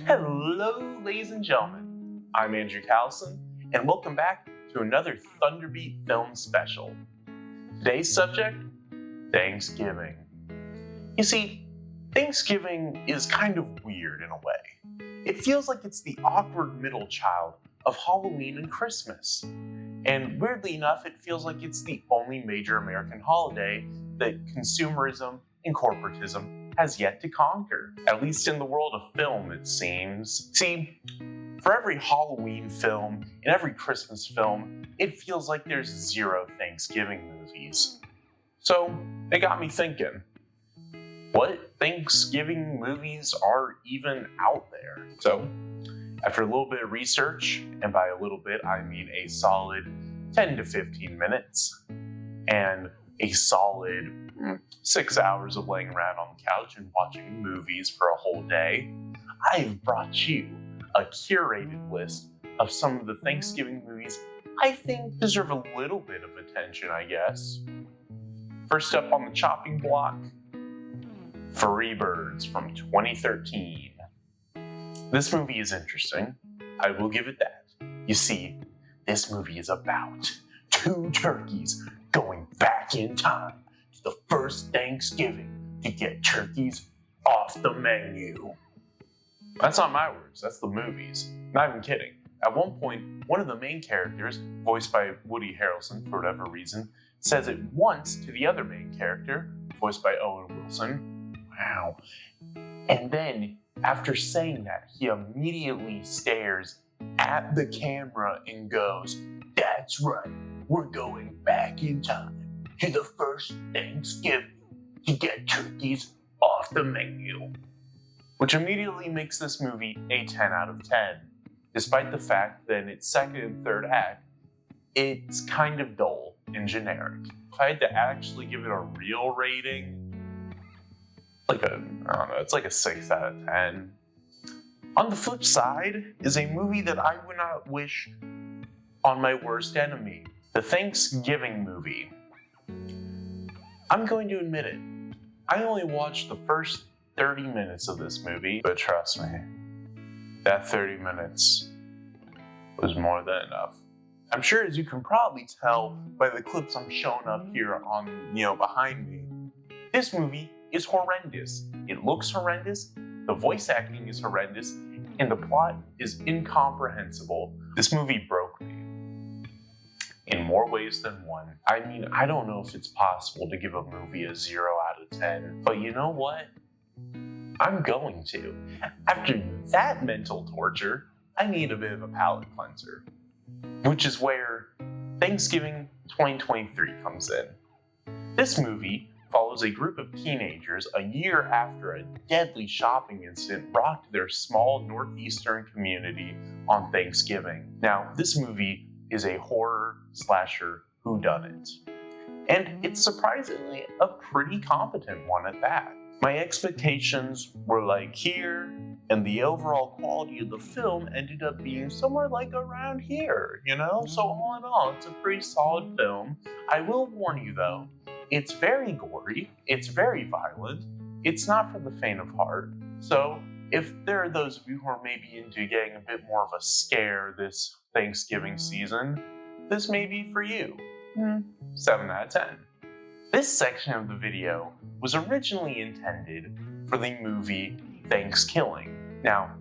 Hello, ladies and gentlemen. I'm Andrew Callison, and welcome back to another Thunderbeat Film Special. Today's subject, Thanksgiving. You see, Thanksgiving is kind of weird in a way. It feels like it's the awkward middle child of Halloween and Christmas. And weirdly enough, it feels like it's the only major American holiday that consumerism and corporatism has yet to conquer, at least in the world of film, it seems. See, for every Halloween film and every Christmas film, it feels like there's 0 Thanksgiving movies. So it got me thinking, what Thanksgiving movies are even out there? So after a little bit of research, and by a little bit I mean a solid 10 to 15 minutes, and a solid 6 hours of laying around on the couch and watching movies for a whole day, I've brought you a curated list of some of the Thanksgiving movies I think deserve a little bit of attention, I guess. First up on the chopping block, Freebirds from 2013. This movie is interesting, I will give it that. You see, this movie is about 2 turkeys going back in time to the first Thanksgiving to get turkeys off the menu. That's not my words, that's the movie's. Not even kidding. At one point, one of the main characters, voiced by Woody Harrelson for whatever reason, says it once to the other main character, voiced by Owen Wilson. Wow. And then, after saying that, he immediately stares at the camera and goes, "That's right, we're going back in time to the first Thanksgiving to get turkeys off the menu." Which immediately makes this movie a 10 out of 10, despite the fact that in its second and third act, it's kind of dull and generic. If I had to actually give it a real rating, it's like a 6 out of 10. On the flip side is a movie that I would not wish on my worst enemy, the Thanksgiving movie. I'm going to admit it, I only watched the first 30 minutes of this movie, but trust me, that 30 minutes was more than enough. I'm sure, as you can probably tell by the clips I'm showing up here on, behind me, this movie is horrendous. It looks horrendous, the voice acting is horrendous, and the plot is incomprehensible. This movie broke me in more ways than one. I mean, I don't know if it's possible to give a movie a 0 out of 10, but you know what? I'm going to. After that mental torture, I need a bit of a palate cleanser, which is where Thanksgiving 2023 comes in. This movie follows a group of teenagers a year after a deadly shopping incident rocked their small northeastern community on Thanksgiving. Now, this movie is a horror slasher whodunit, and it's surprisingly a pretty competent one at that. My expectations were like here, and the overall quality of the film ended up being somewhere like around here, So all in all, it's a pretty solid film. I will warn you though, it's very gory, it's very violent, it's not for the faint of heart. So if there are those of you who are maybe into getting a bit more of a scare this Thanksgiving season, this may be for you. 7 out of 10. This section of the video was originally intended for the movie Thanksgiving. Now,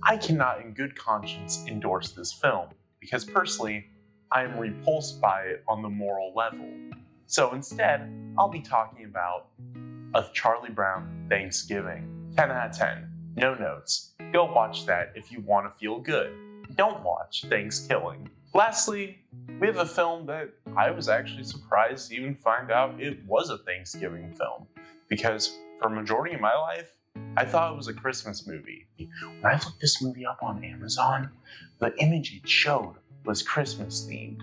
I cannot in good conscience endorse this film, because personally, I am repulsed by it on the moral level. So instead, I'll be talking about a Charlie Brown Thanksgiving. 10 out of 10. No notes. Go watch that if you want to feel good. Don't watch Thanksgiving. Lastly, we have a film that I was actually surprised to even find out it was a Thanksgiving film, because for a majority of my life, I thought it was a Christmas movie. When I looked this movie up on Amazon, the image it showed was Christmas themed.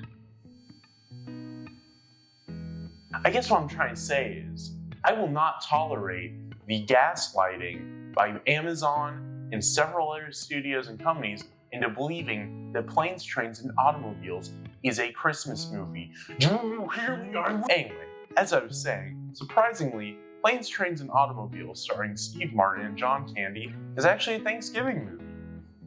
I guess what I'm trying to say is, I will not tolerate the gaslighting by Amazon and several other studios and companies into believing that Planes, Trains, and Automobiles is a Christmas movie. Do you hear me? Anyway, as I was saying, surprisingly, Planes, Trains, and Automobiles, starring Steve Martin and John Candy, is actually a Thanksgiving movie.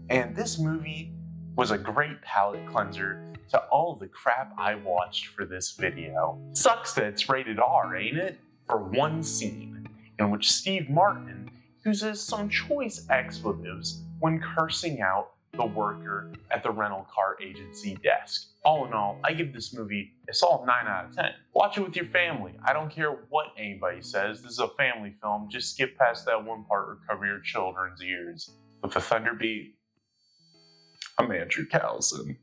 And this movie was a great palate cleanser to all the crap I watched for this video. Sucks that it's rated R, ain't it? For one scene, in which Steve Martin uses some choice expletives when cursing out the worker at the rental car agency desk. All in all, I give this movie a solid 9 out of 10. Watch it with your family. I don't care what anybody says. This is a family film. Just skip past that one part or cover your children's ears. With a thunder beat, I'm Andrew Callison.